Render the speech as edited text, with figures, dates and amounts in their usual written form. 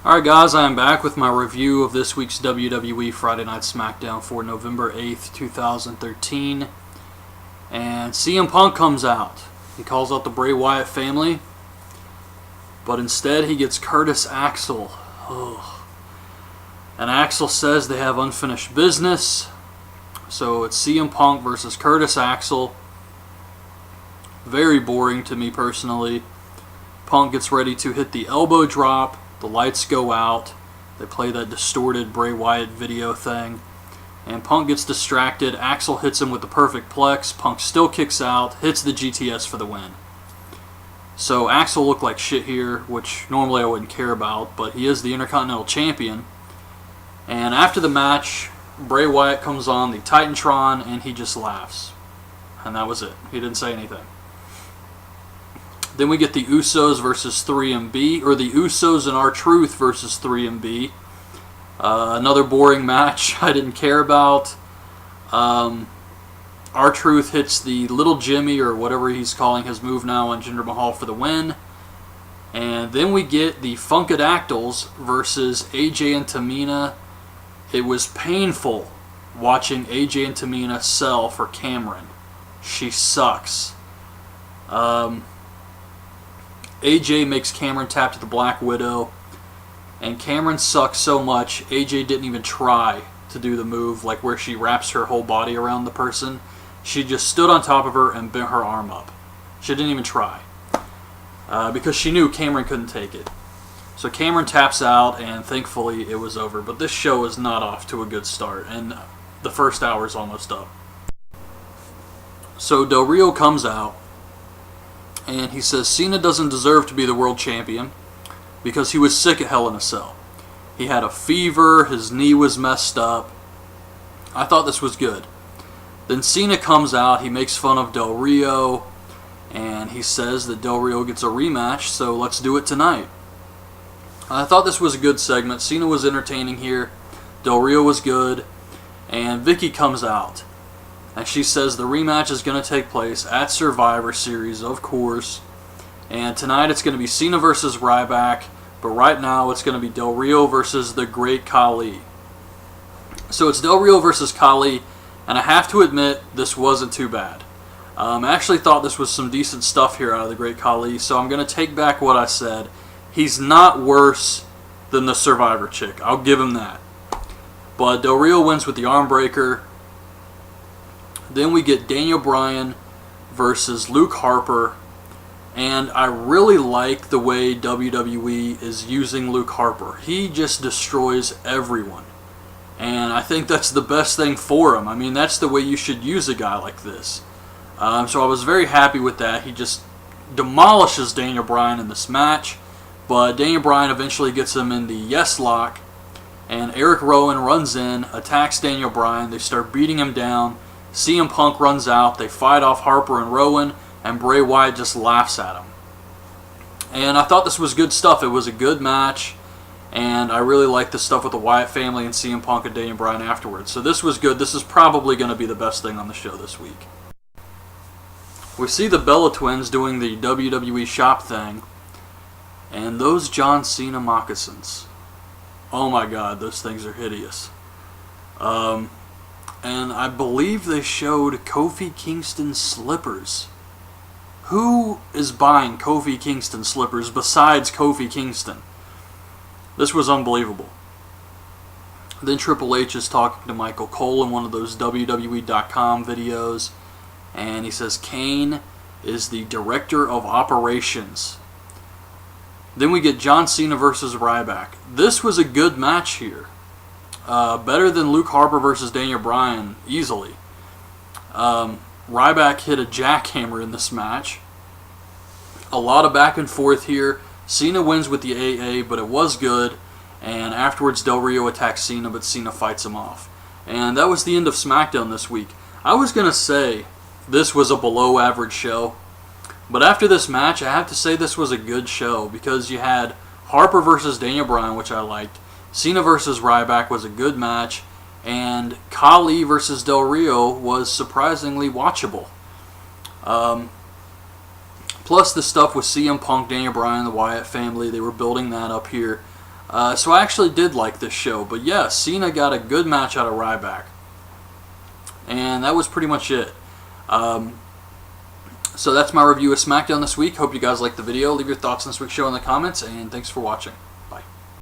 Alright guys, I am back with my review of this week's WWE Friday Night Smackdown for November 8th, 2013. And CM Punk comes out. He calls out the Bray Wyatt family, but instead he gets Curtis Axel. Ugh. And Axel says they have unfinished business. So it's CM Punk versus Curtis Axel. Very boring to me personally. Punk gets ready to hit the elbow drop. The lights go out. They play that distorted Bray Wyatt video thing. And Punk gets distracted. Axel hits him with the perfect plex. Punk still kicks out. Hits the GTS for the win. So Axel looked like shit here, which normally I wouldn't care about. But he is the Intercontinental Champion. And after the match, Bray Wyatt comes on the Titantron and he just laughs. And that was it. He didn't say anything. Then we get the Usos versus 3MB, or the Usos and R-Truth versus 3MB. Another boring match I didn't care about. R-Truth hits the Little Jimmy, or whatever he's calling his move now, on Jinder Mahal for the win. And then we get the Funkadactyls versus AJ and Tamina. It was painful watching AJ and Tamina sell for Cameron. She sucks. AJ makes Cameron tap to the Black Widow, and Cameron sucks so much, AJ didn't even try to do the move, like where she wraps her whole body around the person. She just stood on top of her and bent her arm up. She didn't even try, because she knew Cameron couldn't take it. So Cameron taps out, and thankfully it was over. But this show is not off to a good start, and the first hour is almost up. So Del Rio comes out, and he says Cena doesn't deserve to be the world champion because he was sick at Hell in a Cell. He had a fever, his knee was messed up. I thought this was good. Then Cena comes out, he makes fun of Del Rio, and he says that Del Rio gets a rematch, so let's do it tonight. I thought this was a good segment. Cena was entertaining here, Del Rio was good, and Vicky comes out. And she says the rematch is going to take place at Survivor Series, of course. And tonight it's going to be Cena versus Ryback. But right now it's going to be Del Rio versus the Great Khali. So it's Del Rio versus Khali. And I have to admit, this wasn't too bad. I actually thought this was some decent stuff here out of the Great Khali. So I'm going to take back what I said. He's not worse than the Survivor chick. I'll give him that. But Del Rio wins with the arm breaker. Then we get Daniel Bryan versus Luke Harper, and I really like the way WWE is using Luke Harper. He just destroys everyone, and I think that's the best thing for him. I mean, that's the way you should use a guy like this. So I was very happy with that. He just demolishes Daniel Bryan in this match, but Daniel Bryan eventually gets him in the Yes Lock, and Eric Rowan runs in, attacks Daniel Bryan. They start beating him down. CM Punk runs out, they fight off Harper and Rowan, and Bray Wyatt just laughs at him. And I thought this was good stuff. It was a good match, and I really liked the stuff with the Wyatt family and CM Punk and Daniel Bryan afterwards. So this was good. This is probably going to be the best thing on the show this week. We see the Bella Twins doing the WWE shop thing, and those John Cena moccasins. Oh my god, those things are hideous. And I believe they showed Kofi Kingston slippers. Who is buying Kofi Kingston slippers besides Kofi Kingston? This was unbelievable. Then Triple H is talking to Michael Cole in one of those WWE.com videos. And he says Kane is the director of operations. Then we get John Cena versus Ryback. This was a good match here. Better than Luke Harper versus Daniel Bryan, easily. Ryback hit a jackhammer in this match. A lot of back and forth here. Cena wins with the AA, but it was good. And afterwards, Del Rio attacks Cena, but Cena fights him off. And that was the end of Smackdown this week. I was going to say this was a below average show. But after this match, I have to say this was a good show, because you had Harper versus Daniel Bryan, which I liked. Cena versus Ryback was a good match, and Khali versus Del Rio was surprisingly watchable. Plus the stuff with CM Punk, Daniel Bryan, the Wyatt family, they were building that up here. So I actually did like this show. But yeah, Cena got a good match out of Ryback. And that was pretty much it. So that's my review of SmackDown this week. Hope you guys liked the video. Leave your thoughts on this week's show in the comments, and thanks for watching.